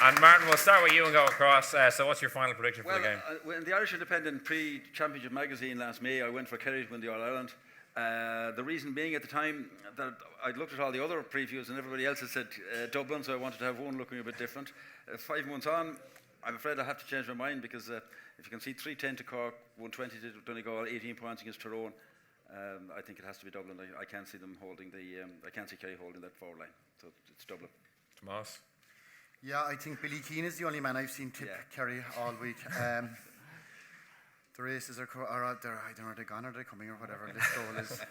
And Martin, we'll start with you and go across. So what's your final prediction for the game? In the Irish Independent pre-championship magazine last May, I went for Kerry to win the All Ireland. The reason being at the time that I'd looked at all the other previews and everybody else had said Dublin, so I wanted to have one looking a bit different. 5 months on, I'm afraid I have to change my mind because if you can see 310 to Cork, 120 to Donegal, 18 points against Tyrone, I think it has to be Dublin. I can't see them holding I can't see Kerry holding that forward line, so it's Dublin. Tomas? Yeah, I think Billy Keane is the only man I've seen tip Kerry all week. The races are there. I don't know, are they gone or are they coming or whatever this goal is.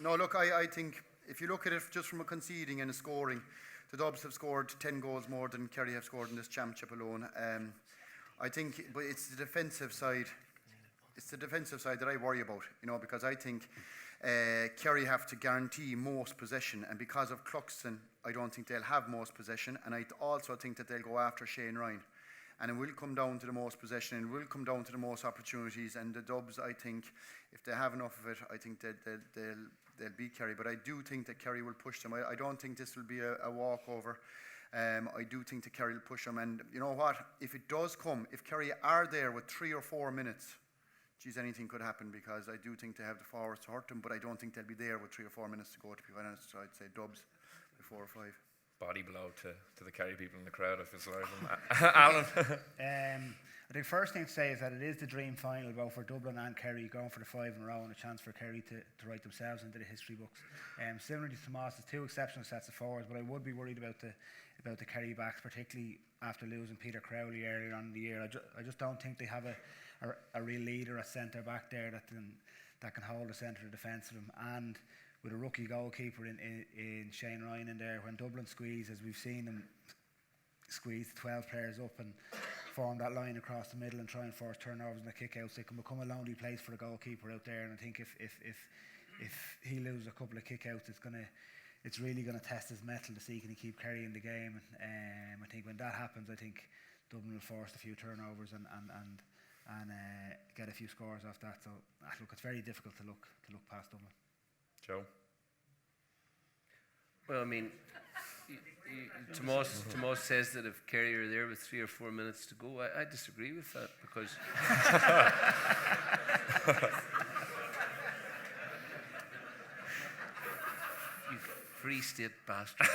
No, look, I think if you look at it just from a conceding and a scoring, the Dubs have scored 10 goals more than Kerry have scored in this championship alone. I think, but it's the defensive side. It's the defensive side that I worry about, because I think Kerry have to guarantee most possession, and because of Cluxton, I don't think they'll have most possession, and I also think that they'll go after Shane Ryan. And it will come down to the most possession, and it will come down to the most opportunities. And the Dubs, I think, if they have enough of it, I think they'll beat Kerry. But I do think that Kerry will push them. I don't think this will be a walkover. I do think that Kerry will push them. And you know what? If it does come, if Kerry are there with 3 or 4 minutes, geez, anything could happen, because I do think they have the forwards to hurt them. But I don't think they'll be there with 3 or 4 minutes to go, to be honest. So I'd say Dubs by 4 or 5. Body blow to the Kerry people in the crowd, if it's right. Alan? I think first thing to say is that it is the dream final, both for Dublin and Kerry, going for the 5 in a row and a chance for Kerry to write themselves into the history books. Similarly to Tomas, there's 2 exceptional sets of forwards, but I would be worried about the Kerry backs, particularly after losing Peter Crowley earlier on in the year. I just don't think they have a real leader at centre back there that can hold the centre of defence of them. And with a rookie goalkeeper in Shane Ryan in there, when Dublin squeeze, as we've seen them squeeze 12 players up and form that line across the middle and try and force turnovers and the kick-outs, it can become a lonely place for the goalkeeper out there. And I think if he loses a couple of kick-outs, it's really going to test his mettle to see can he keep Kerry in the game. And I think when that happens, I think Dublin will force a few turnovers and get a few scores off that. So look, it's very difficult to look past Dublin. Joe? Well, I mean, Tomas says that if Kerry are there with 3 or 4 minutes to go, I disagree with that, because you free state bastard.